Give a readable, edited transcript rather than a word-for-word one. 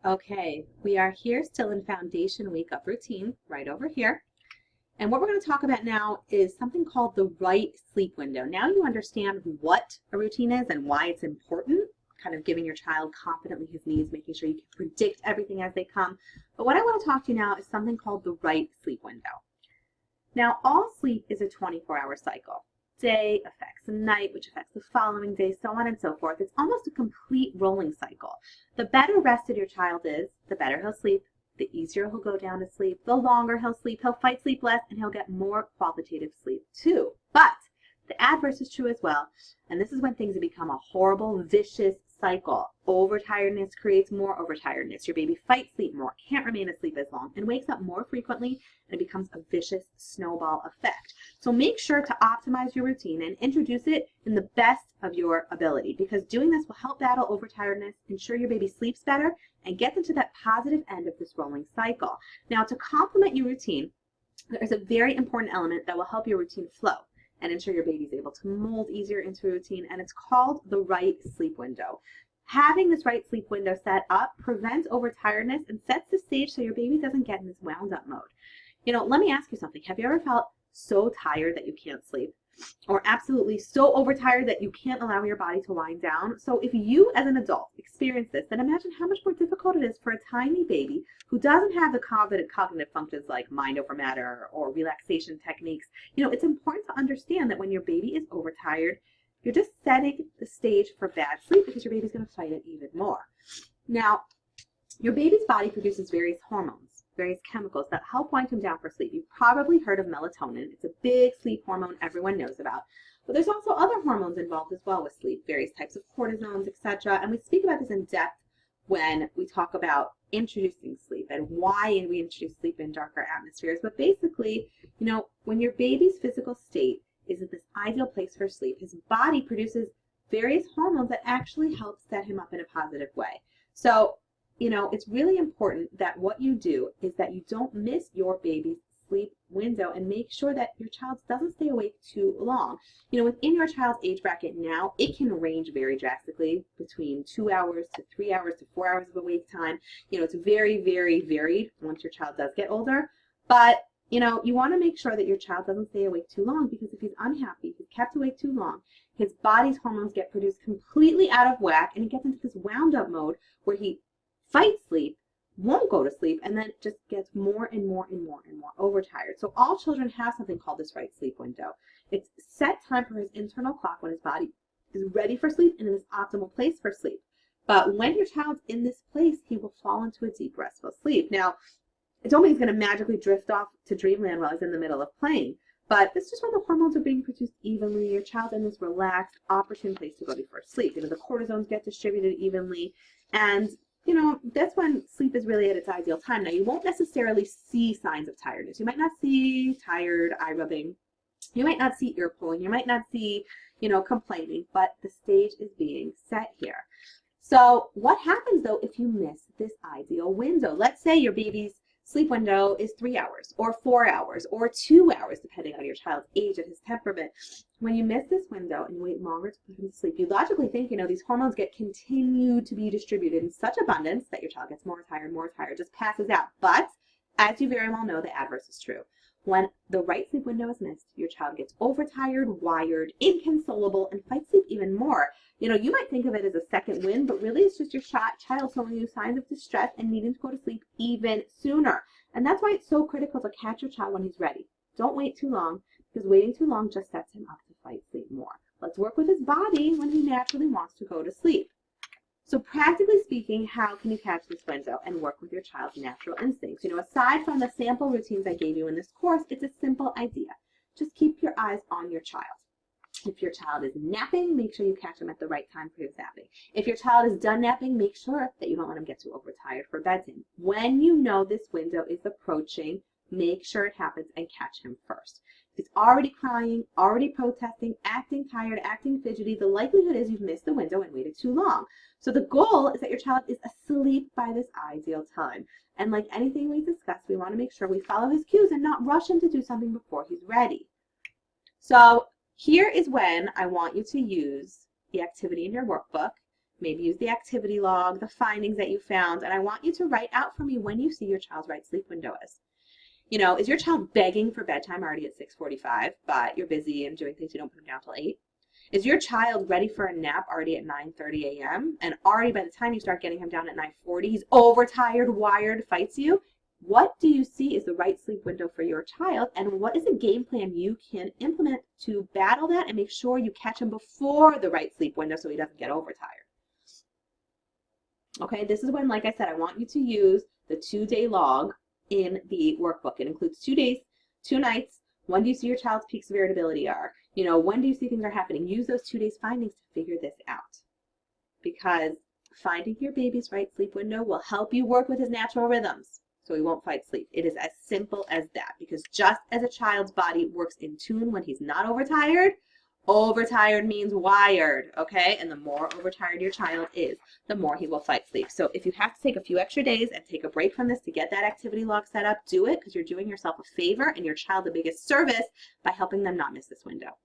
Okay, we are here still in Foundation Week of Routine, right over here. And what we're going to talk about now is something called the right sleep window. Now you understand what a routine is and why it's important, kind of giving your child confidently his needs, making sure you can predict everything as they come. But what I want to talk to you now is something called the right sleep window. Now, all sleep is a 24-hour cycle. Day affects night, which affects the following day, so on and so forth. It's almost a complete rolling cycle. The better rested your child is, the better he'll sleep, the easier he'll go down to sleep, the longer he'll sleep, he'll fight sleep less, and he'll get more qualitative sleep too. But the adverse is true as well, and this is when things have become a horrible, vicious cycle. Overtiredness creates more overtiredness. Your baby fights sleep more, can't remain asleep as long, and wakes up more frequently, and it becomes a vicious snowball effect. So make sure to optimize your routine and introduce it in the best of your ability, because doing this will help battle overtiredness, ensure your baby sleeps better, and get them to that positive end of this rolling cycle. Now, to complement your routine, there's a very important element that will help your routine flow and ensure your baby's able to mold easier into a routine, and it's called the right sleep window. Having this right sleep window set up prevents overtiredness and sets the stage so your baby doesn't get in this wound up mode. Let me ask you something. Have you ever felt so tired that you can't sleep? Or absolutely so overtired that you can't allow your body to wind down? So if you as an adult experience this, then imagine how much more difficult it is for a tiny baby who doesn't have the cognitive functions like mind over matter or relaxation techniques. It's important to understand that when your baby is overtired, you're just setting the stage for bad sleep because your baby's going to fight it even more. Now, your baby's body produces various hormones, various chemicals that help wind him down for sleep. You've probably heard of melatonin. It's a big sleep hormone everyone knows about. But there's also other hormones involved as well with sleep, various types of cortisones, etc. And we speak about this in depth when we talk about introducing sleep and why we introduce sleep in darker atmospheres. But basically, when your baby's physical state is in this ideal place for sleep, his body produces various hormones that actually help set him up in a positive way. So, it's really important that what you do is that you don't miss your baby's sleep window and make sure that your child doesn't stay awake too long. Within your child's age bracket now, it can range very drastically between 2 hours to 3 hours to 4 hours of awake time. It's very, very varied once your child does get older. But, you want to make sure that your child doesn't stay awake too long, because if he's unhappy, if he's kept awake too long, his body's hormones get produced completely out of whack, and he gets into this wound up mode where he fights sleep, won't go to sleep, and then just gets more and more and more and more overtired. So all children have something called this right sleep window. It's set time for his internal clock when his body is ready for sleep and in this optimal place for sleep. But when your child's in this place, he will fall into a deep, restful sleep. Now, it don't mean he's going to magically drift off to dreamland while he's in the middle of playing, but this is just when the hormones are being produced evenly. Your child's in this relaxed, opportune place to go before sleep. The cortisones get distributed evenly, and that's when sleep is really at its ideal time. Now, you won't necessarily see signs of tiredness. You might not see tired eye rubbing. You might not see ear pulling. You might not see, complaining, but the stage is being set here. So what happens, though, if you miss this ideal window? Let's say your baby's sleep window is 3 hours or 4 hours or 2 hours, depending on your child's age and his temperament. When you miss this window and you wait longer to put him to sleep, you logically think, these hormones continue to be distributed in such abundance that your child gets more tired, just passes out. But as you very well know, the adverse is true. When the right sleep window is missed, your child gets overtired, wired, inconsolable, and fights sleep even more. You might think of it as a second wind, but really it's just your child showing you signs of distress and needing to go to sleep even sooner. And that's why it's so critical to catch your child when he's ready. Don't wait too long, because waiting too long just sets him up to fight sleep more. Let's work with his body when he naturally wants to go to sleep. So practically speaking, how can you catch this window and work with your child's natural instincts? Aside from the sample routines I gave you in this course, it's a simple idea. Just keep your eyes on your child. If your child is napping, make sure you catch him at the right time for his napping. If your child is done napping, make sure that you don't let him get too overtired for bedtime. When you know this window is approaching, make sure it happens and catch him first. If he's already crying, already protesting, acting tired, acting fidgety, the likelihood is you've missed the window and waited too long. So the goal is that your child is asleep by this ideal time. And like anything we discussed, we want to make sure we follow his cues and not rush him to do something before he's ready. So here is when I want you to use the activity in your workbook maybe use the activity log, the findings that you found, and I want you to write out for me when you see your child's right sleep window is. You know, is your child begging for bedtime already at 6:45, but you're busy and doing things you don't put them down till 8? Is your child ready for a nap already at 9:30 a.m. and already by the time you start getting him down at 9:40, he's overtired, wired, fights you? What do you see is the right sleep window for your child, and what is a game plan you can implement to battle that and make sure you catch him before the right sleep window so he doesn't get overtired? Okay, this is when, like I said, I want you to use the 2-day log in the workbook. It includes 2 days, 2 nights. When do you see your child's peaks of irritability are? You know, when do you see things are happening? Use those 2 days findings to figure this out. Because finding your baby's right sleep window will help you work with his natural rhythms so he won't fight sleep. It is as simple as that, because just as a child's body works in tune when he's not overtired, overtired means wired, okay? And the more overtired your child is, the more he will fight sleep. So if you have to take a few extra days and take a break from this to get that activity log set up, do it, because you're doing yourself a favor and your child the biggest service by helping them not miss this window.